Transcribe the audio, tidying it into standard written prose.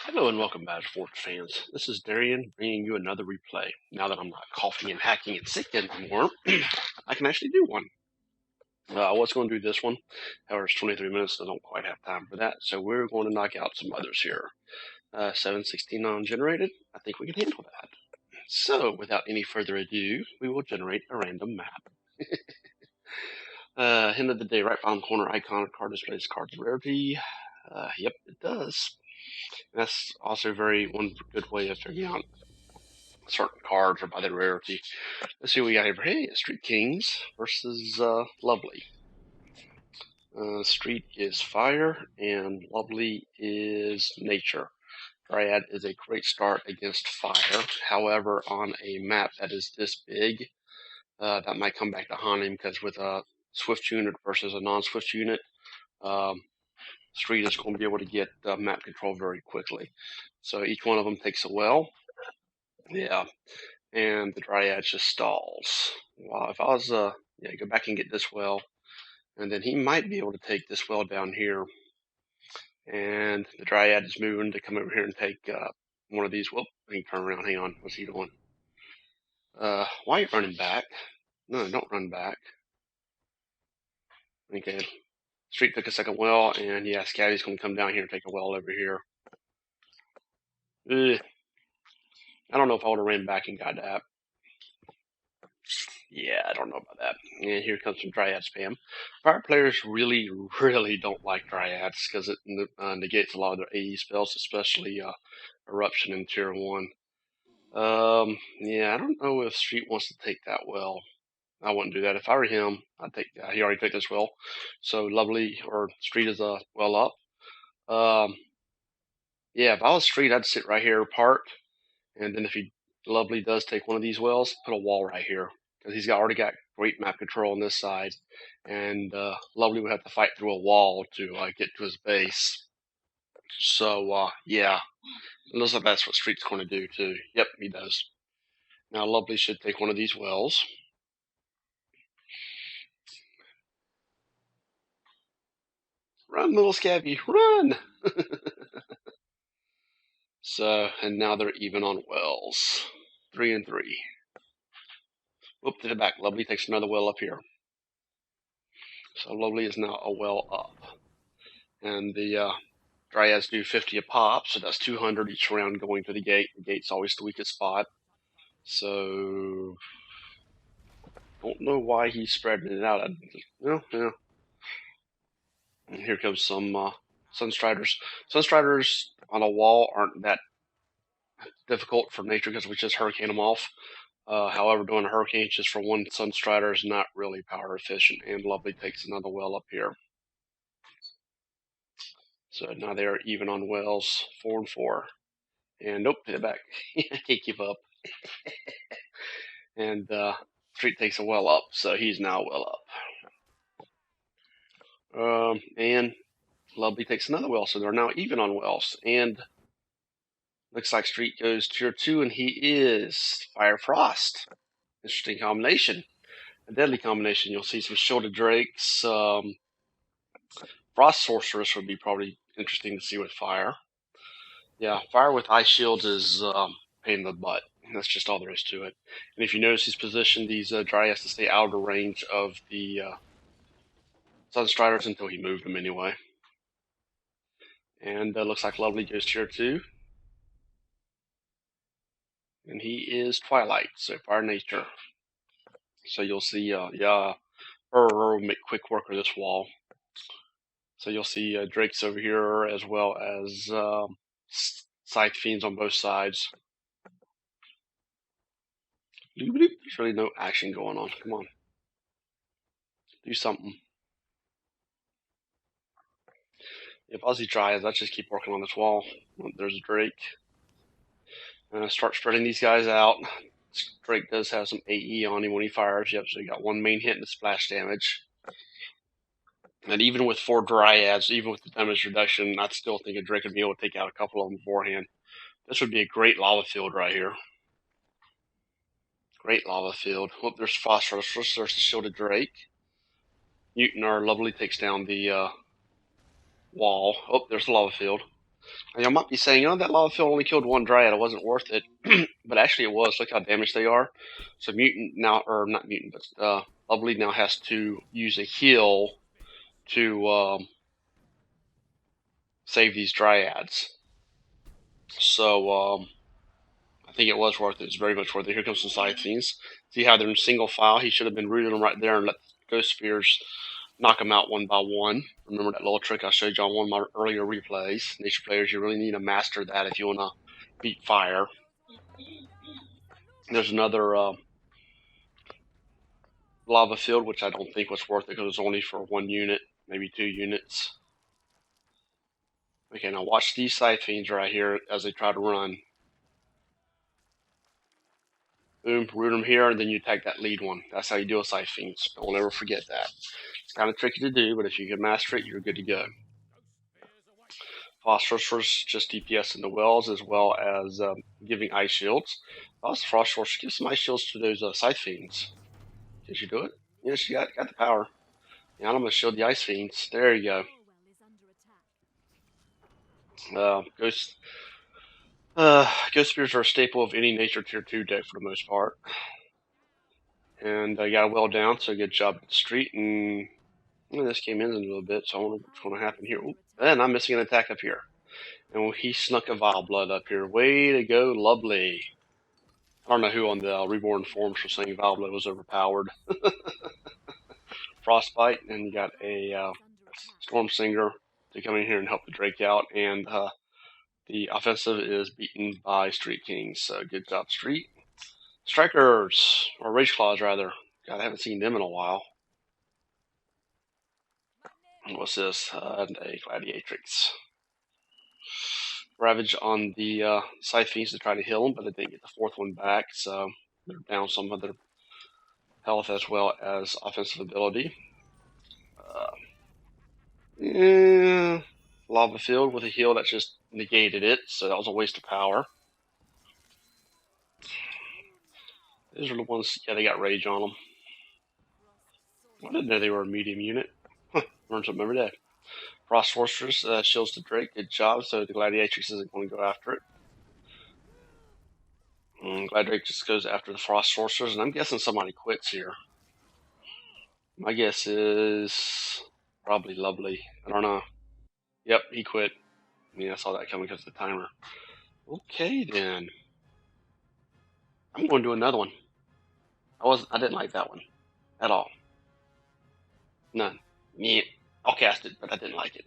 Hello and welcome back, Fort fans. This is Darian bringing you another replay. Now that I'm not coughing and hacking and sick anymore, I can actually do one. I was going to do this one, however, it's 23 minutes, so I don't quite have time for that. So we're going to knock out some others here. 769 generated. I think we can handle that. So without any further ado, we will generate a random map. Hint of the day, right bottom corner icon card displays card's rarity. Yep, it does. And that's also one good way of figuring out certain cards or by their rarity. Let's see what we got here. Hey, Street Kings versus Lovely. Street is fire and Lovely is nature. Dryad is a great start against fire. However, on a map that is this big, that might come back to haunt him because with a Swift unit versus a non-Swift unit, Street is going to be able to get map control very quickly. So each one of them takes a well. Yeah. And the Dryad just stalls. Well, if I was, go back and get this well, and then he might be able to take this well down here. And the Dryad is moving to come over here and take one of these. Whoop, he can turn around. Hang on, what's he doing? Why are you running back? No, don't run back. Okay, Street took a second well, and yeah, Scatty's going to come down here and take a well over here. Ugh. I don't know if I would have ran back and got that. Yeah, I don't know about that. And here comes some Dryad spam. Fire players really, really don't like Dryads because it negates a lot of their AE spells, especially Eruption in Tier 1. Yeah, I don't know if Street wants to take that well. I wouldn't do that. If I were him, I'd take. He already took this well, so Lovely or Street is well up. Yeah, if I was Street, I'd sit right here, park, and then if Lovely does take one of these wells, put a wall right here. Because he's already got great map control on this side, and Lovely would have to fight through a wall to get to his base. So, yeah, it looks like that's what Street's going to do, too. Yep, he does. Now, Lovely should take one of these wells. Run, little Scabby, run! So, and now they're even on wells. 3 and 3. Whoop, to the back. Lovely takes another well up here. So, Lovely is now a well up. And the Dryads do 50 a pop, so that's 200 each round going to the gate. The gate's always the weakest spot. So, don't know why he's spreading it out. Yeah. And here comes some Sunstriders. Sunstriders on a wall aren't that difficult for nature because we just hurricane them off. However, doing a hurricane just for one Sunstrider is not really power efficient, and Lovely takes another well up here. So now they are even on wells, 4 and 4. And nope, hit it back. I can't keep up. And Street takes a well up, so he's now well up. And Lovely takes another well, so they're now even on wells. And looks like Street goes Tier 2, and he is Fire Frost. Interesting combination. A deadly combination. You'll see some Shielded Drakes. Frost Sorceress would be probably interesting to see with Fire. Yeah, Fire with Ice Shields is pain in the butt. That's just all there is to it. And if you notice, he's positioned these Dryads to stay out of range of the Sunstriders until he moved them anyway. And looks like Lovely goes Tier 2. And he is Twilight, so Fire Nature. So you'll see, will make quick work of this wall. So you'll see Drakes over here as well as Scythe Fiends on both sides. There's really no action going on. Come on. Do something. If Aussie Dryads, let's just keep working on this wall. There's a Drake. Start spreading these guys out. Drake does have some AE on him when he fires. Yep, so you got one main hit and the splash damage. And even with 4 Dryads, even with the damage reduction, I still think a Drake would be able to take out a couple of them beforehand. This would be a great lava field right here. Great lava field. Oh, there's Phosphorus. There's the Shielded Drake. Newton or Lovely takes down the wall. Oh, there's the lava field. And you might be saying, oh, that lava field only killed one dryad. It wasn't worth it. But actually it was. Look how damaged they are. So mutant now, or not mutant, but Lovely now has to use a heal to save these dryads. So I think it was worth it. It's very much worth it. Here comes some side things. See how they're in single file? He should have been rooting them right there and let Ghost Spears knock them out one by one. Remember that little trick I showed you on one of my earlier replays. Nature players, you really need to master that if you want to beat fire. There's another lava field, which I don't think was worth it because it was only for one unit, maybe 2 units. Okay, now watch these side fiends right here as they try to run. Boom, root them here, and then you attack that lead one. That's how you deal with side fiends. Don't ever forget that. It's kind of tricky to do, but if you can master it, you're good to go. Phosphorus just DPS in the wells as well as giving ice shields. Phosphorus, give some ice shields to those scythe fiends. Did you do it? Yes, you got the power. Yeah, I'm going to shield the ice fiends. There you go. Ghost Spears are a staple of any nature tier 2 deck for the most part. And I got a well down, so good job at the street. And this came in a little bit, so I wonder what's going to happen here. Ooh, and I'm missing an attack up here. And he snuck a Vile Blood up here. Way to go, Lovely. I don't know who on the Reborn forums was saying Vile Blood was overpowered. Frostbite, and you got a Storm Singer to come in here and help the Drake out. And the offensive is beaten by Street Kings. So good job, Street. Strikers, or Rage Claws rather. God, I haven't seen them in a while. What's this? And a Gladiatrix. Ravage on the Scythe Fiends to try to heal them, but they didn't get the 4th one back, so they're down some of their health as well as offensive ability. Lava Field with a heal that just negated it, so that was a waste of power. These are the ones, yeah, they got Rage on them. I didn't know they were a medium unit. Learn something every day. Frost Sorceress shields the Drake, good job, so the Gladiatrix isn't going to go after it. Gladiatrix just goes after the Frost Sorcerers, and I'm guessing somebody quits here. My guess is probably Lovely. I don't know. Yep, he quit. I saw that coming because of the timer. Okay, then. I'm going to do another one. I didn't like that one at all. None. Yeah, I'll cast it, but I didn't like it.